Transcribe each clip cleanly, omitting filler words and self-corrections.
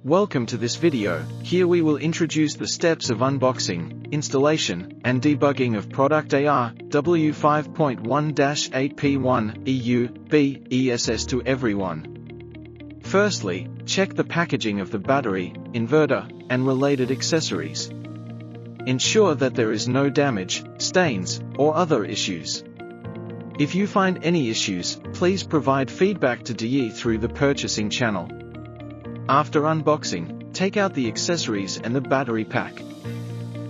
Welcome to this video. Here we will introduce the steps of unboxing, installation, and debugging of product Deye AI-W5.1-B-ESS to everyone. Firstly, check the packaging of the battery, inverter, and related accessories. Ensure that there is no damage, stains, or other issues. If you find any issues, please provide feedback to Deye through the purchasing channel. After unboxing, take out the accessories and the battery pack.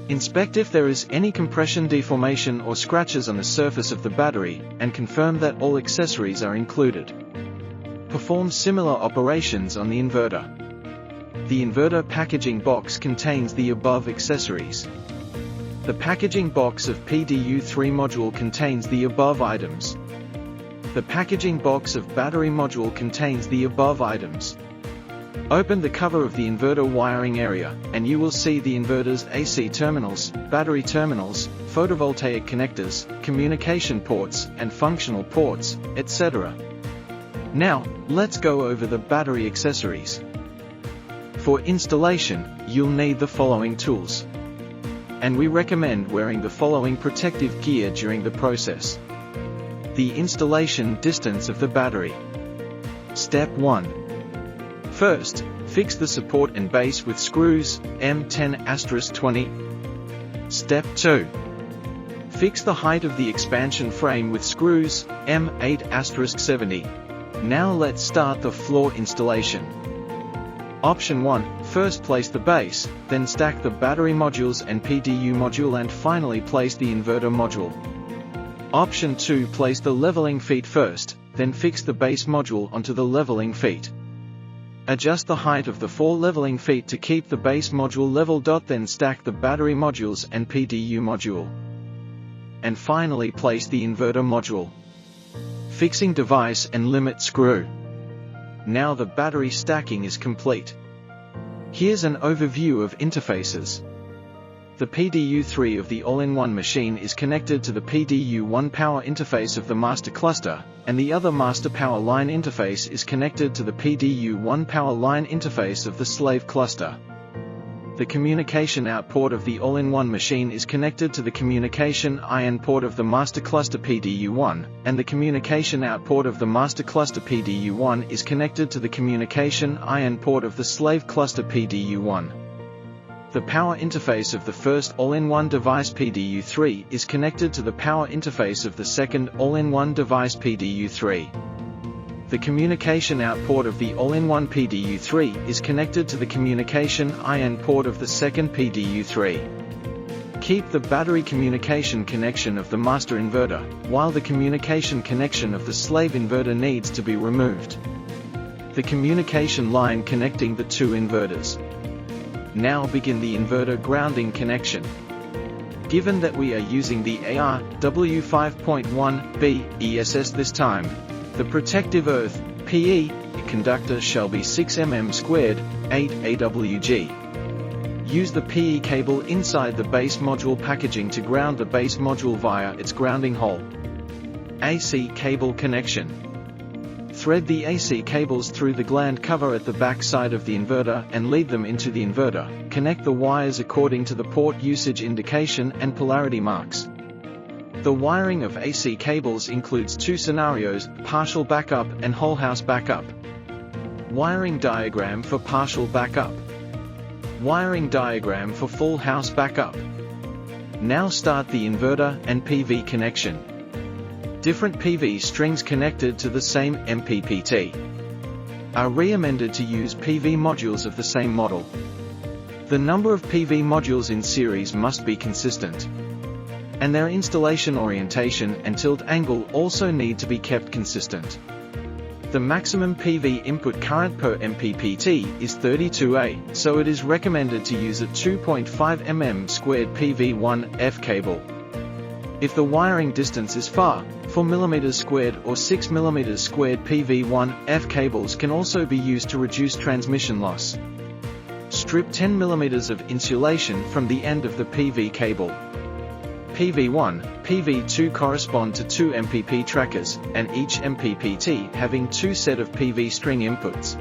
Inspect if there is any compression deformation or scratches on the surface of the battery, and confirm that all accessories are included. Perform similar operations on the inverter. The inverter packaging box contains the above accessories. The packaging box of PDU3 module contains the above items. The packaging box of battery module contains the above items. Open the cover of the inverter wiring area, and you will see the inverter's AC terminals, battery terminals, photovoltaic connectors, communication ports, and functional ports, etc. Now, let's go over the battery accessories. For installation, you'll need the following tools. And we recommend wearing the following protective gear during the process. The installation distance of the battery. Step 1. First, fix the support and base with screws M10*20. Step 2. Fix the height of the expansion frame with screws M8*70. Now let's start the floor installation. Option 1. First place the base, then stack the battery modules and PDU module, and finally place the inverter module. Option 2. Place the leveling feet first, then fix the base module onto the leveling feet. Adjust the height of the 4 leveling feet to keep the base module level. Then stack the battery modules and PDU module. And finally place the inverter module. Fixing device and limit screw. Now the battery stacking is complete. Here's an overview of interfaces. The PDU3 of the all-in-one machine is connected to the PDU1 power interface of the master cluster, and the other master power line interface is connected to the PDU1 power line interface of the slave cluster. The communication out port of the all-in-one machine is connected to the communication IN port of the master cluster PDU1, and the communication out port of the master cluster PDU1 is connected to the communication IN port of the slave cluster PDU1. The power interface of the first all-in-one device PDU3 is connected to the power interface of the second all-in-one device PDU3. The communication out port of the all-in-one PDU3 is connected to the communication IN port of the second PDU3. Keep the battery communication connection of the master inverter, while the communication connection of the slave inverter needs to be removed. The communication line connecting the two inverters. Now begin the inverter grounding connection. Given that we are using the AI-W5.1-B-ESS this time, the protective earth PE conductor shall be 6 mm², 8 AWG. Use the PE cable inside the base module packaging to ground the base module via its grounding hole. AC cable connection. Thread the AC cables through the gland cover at the back side of the inverter and lead them into the inverter. Connect the wires according to the port usage indication and polarity marks. The wiring of AC cables includes 2 scenarios: partial backup and whole house backup. Wiring diagram for partial backup. Wiring diagram for full house backup. Now start the inverter and PV connection. Different PV strings connected to the same MPPT are recommended to use PV modules of the same model. The number of PV modules in series must be consistent, and their installation orientation and tilt angle also need to be kept consistent. The maximum PV input current per MPPT is 32A, so it is recommended to use a 2.5 mm² PV1F cable. If the wiring distance is far, 4 mm² or 6 mm² PV1F cables can also be used to reduce transmission loss. Strip 10 mm of insulation from the end of the PV cable. PV1, PV2 correspond to 2 MPP trackers, and each MPPT having 2 set of PV string inputs.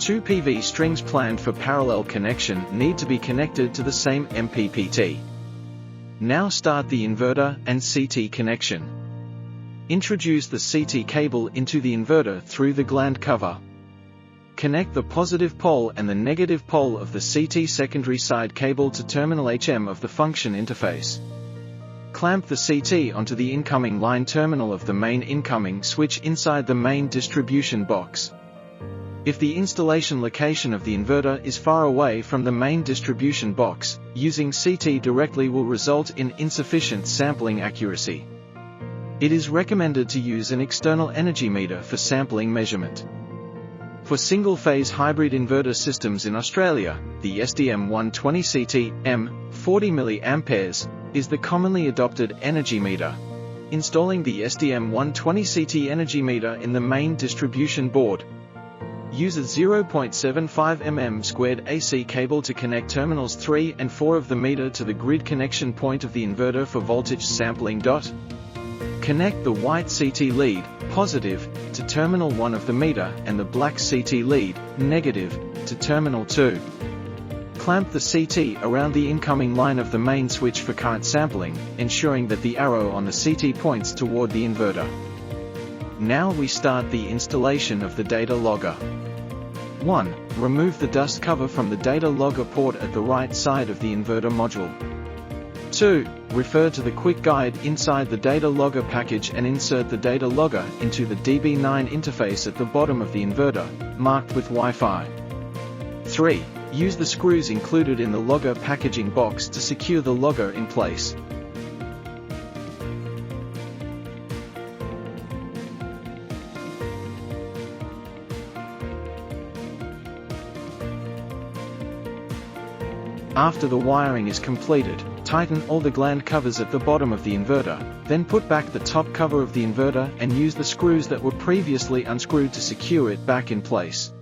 Two PV strings planned for parallel connection need to be connected to the same MPPT. Now start the inverter and CT connection. Introduce the CT cable into the inverter through the gland cover. Connect the positive pole and the negative pole of the CT secondary side cable to terminal HM of the function interface. Clamp the CT onto the incoming line terminal of the main incoming switch inside the main distribution box. If the installation location of the inverter is far away from the main distribution box, using CT directly will result in insufficient sampling accuracy. It is recommended to use an external energy meter for sampling measurement. For single-phase hybrid inverter systems in Australia, the SDM120CT M 40 mA is the commonly adopted energy meter. Installing the SDM120CT energy meter in the main distribution board. Use a 0.75 mm² AC cable to connect terminals 3 and 4 of the meter to the grid connection point of the inverter for voltage sampling. Connect the white CT lead, positive, to terminal 1 of the meter and the black CT lead, negative, to terminal 2. Clamp the CT around the incoming line of the main switch for current sampling, ensuring that the arrow on the CT points toward the inverter. Now we start the installation of the data logger. 1. Remove the dust cover from the data logger port at the right side of the inverter module. 2. Refer to the quick guide inside the data logger package and insert the data logger into the DB9 interface at the bottom of the inverter, marked with Wi-Fi. 3. Use the screws included in the logger packaging box to secure the logger in place. After the wiring is completed, tighten all the gland covers at the bottom of the inverter, then put back the top cover of the inverter and use the screws that were previously unscrewed to secure it back in place.